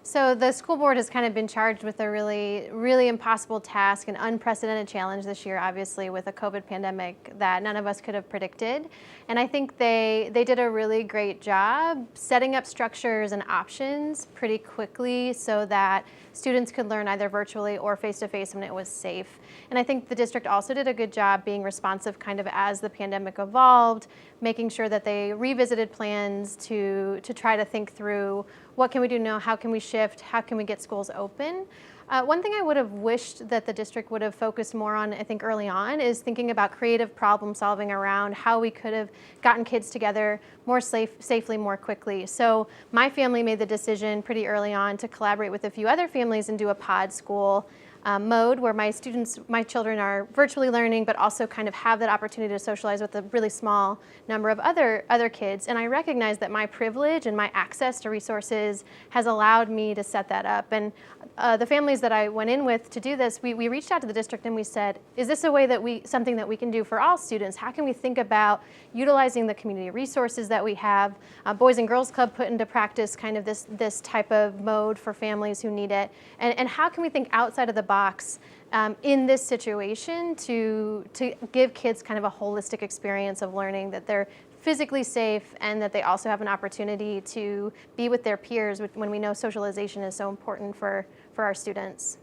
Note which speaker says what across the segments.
Speaker 1: So the school board has kind of been charged with a really impossible task, an unprecedented challenge this year, obviously, with a COVID pandemic that none of us could have predicted. And I think they did a really great job setting up structures and options pretty quickly so that students could learn either virtually or face-to-face when it was safe. And I think the district also did a good job being responsive kind of as the pandemic evolved, making sure that they revisited plans to try to think through what can we do now, how can we shift, how can we get schools open. One thing I would have wished that the district would have focused more on, I think early on, is thinking about creative problem solving around how we could have gotten kids together more safely, more quickly. So my family made the decision pretty early on to collaborate with a few other families and do a pod school mode where my children are virtually learning, but also kind of have that opportunity to socialize with a really small number of other kids. And I recognize that my privilege and my access to resources has allowed me to set that up. And the families that I went in with to do this, we reached out to the district and we said, is this a way that something that we can do for all students? How can we think about utilizing the community resources that we have? Boys and Girls Club put into practice kind of this type of mode for families who need it. And how can we think outside of the box in this situation to give kids kind of a holistic experience of learning, that they're physically safe and that they also have an opportunity to be with their peers when we know socialization is so important for our students.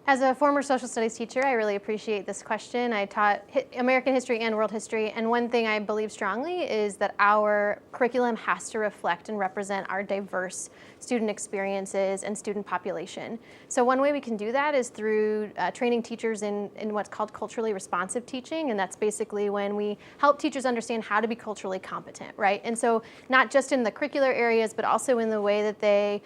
Speaker 1: As a former social studies teacher, I really appreciate this question. I taught American history and world history, and one thing I believe strongly is that our curriculum has to reflect and represent our diverse student experiences and student population. So one way we can do that is through training teachers in what's called culturally responsive teaching, and that's basically when we help teachers understand how to be culturally competent, right? And so not just in the curricular areas, but also in the way that they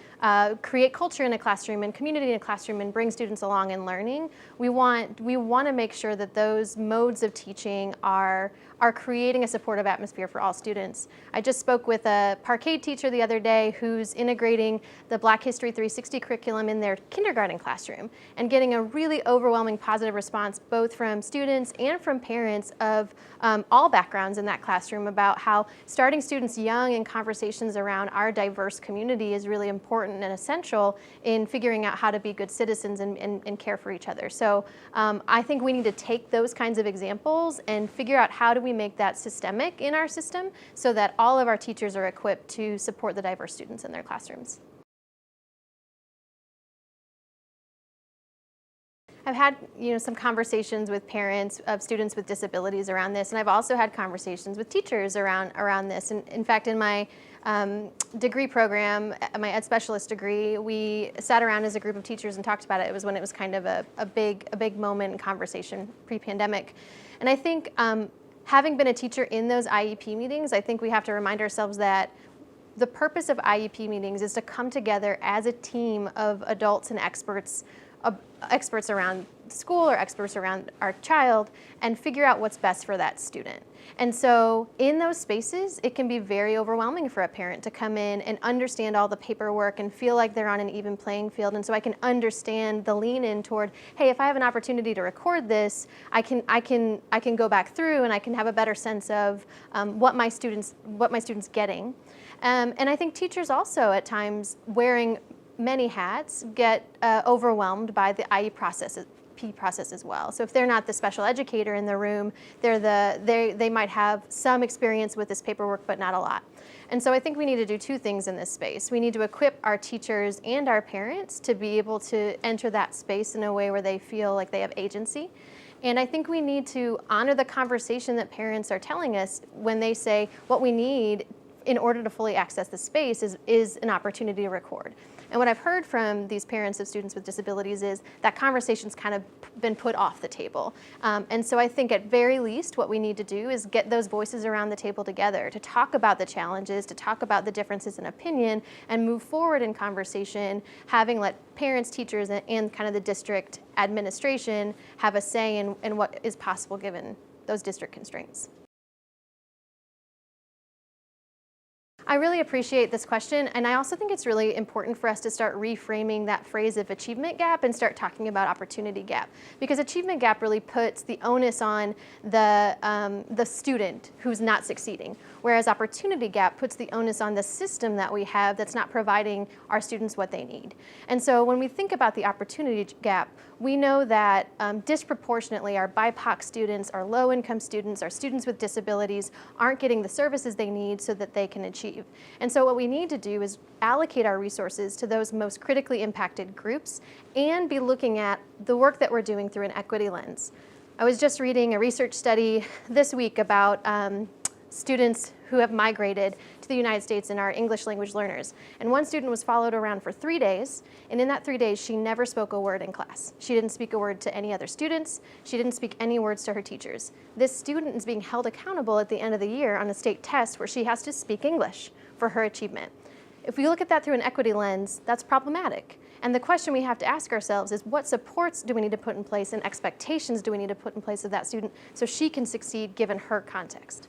Speaker 1: create culture in a classroom and community in a classroom and bring students along in learning. We want to make sure that those modes of teaching are creating a supportive atmosphere for all students. I just spoke with a parquet teacher the other day who's integrating the Black History 360 curriculum in their kindergarten classroom and getting a really overwhelming positive response both from students and from parents of all backgrounds in that classroom about how starting students young in conversations around our diverse community is really important and essential in figuring out how to be good citizens and care for each other. So I think we need to take those kinds of examples and figure out how do we make that systemic in our system so that all of our teachers are equipped to support the diverse students in their classrooms. I've had some conversations with parents of students with disabilities around this, and I've also had conversations with teachers around this. And in fact, in my degree program, my ed specialist degree, we sat around as a group of teachers and talked about it. It was when it was kind of a big moment in conversation pre-pandemic. And I think having been a teacher in those IEP meetings, I think we have to remind ourselves that the purpose of IEP meetings is to come together as a team of adults and experts around school or experts around our child and figure out what's best for that student. And so in those spaces, it can be very overwhelming for a parent to come in and understand all the paperwork and feel like they're on an even playing field. And so I can understand the lean in toward, hey, if I have an opportunity to record this, I can go back through and I can have a better sense of what my students getting. And I think teachers also at times wearing many hats get overwhelmed by the IE process as well. So if they're not the special educator in the room, they might have some experience with this paperwork, but not a lot. And so I think we need to do two things in this space. We need to equip our teachers and our parents to be able to enter that space in a way where they feel like they have agency. And I think we need to honor the conversation that parents are telling us when they say what we need in order to fully access the space is an opportunity to record. And what I've heard from these parents of students with disabilities is that conversation's kind of been put off the table. And so I think at very least what we need to do is get those voices around the table together to talk about the challenges, to talk about the differences in opinion, and move forward in conversation, having let parents, teachers, and kind of the district administration have a say in what is possible given those district constraints. I really appreciate this question, and I also think it's really important for us to start reframing that phrase of achievement gap and start talking about opportunity gap, because achievement gap really puts the onus on the student who's not succeeding, whereas opportunity gap puts the onus on the system that we have that's not providing our students what they need. And so when we think about the opportunity gap, we know that disproportionately our BIPOC students, our low-income students, our students with disabilities aren't getting the services they need so that they can achieve. And so what we need to do is allocate our resources to those most critically impacted groups and be looking at the work that we're doing through an equity lens. I was just reading a research study this week about students who have migrated to the United States and are English language learners. And one student was followed around for 3 days, and in that 3 days, she never spoke a word in class. She didn't speak a word to any other students. She didn't speak any words to her teachers. This student is being held accountable at the end of the year on a state test where she has to speak English for her achievement. If we look at that through an equity lens, that's problematic. And the question we have to ask ourselves is, what supports do we need to put in place and expectations do we need to put in place of that student so she can succeed given her context?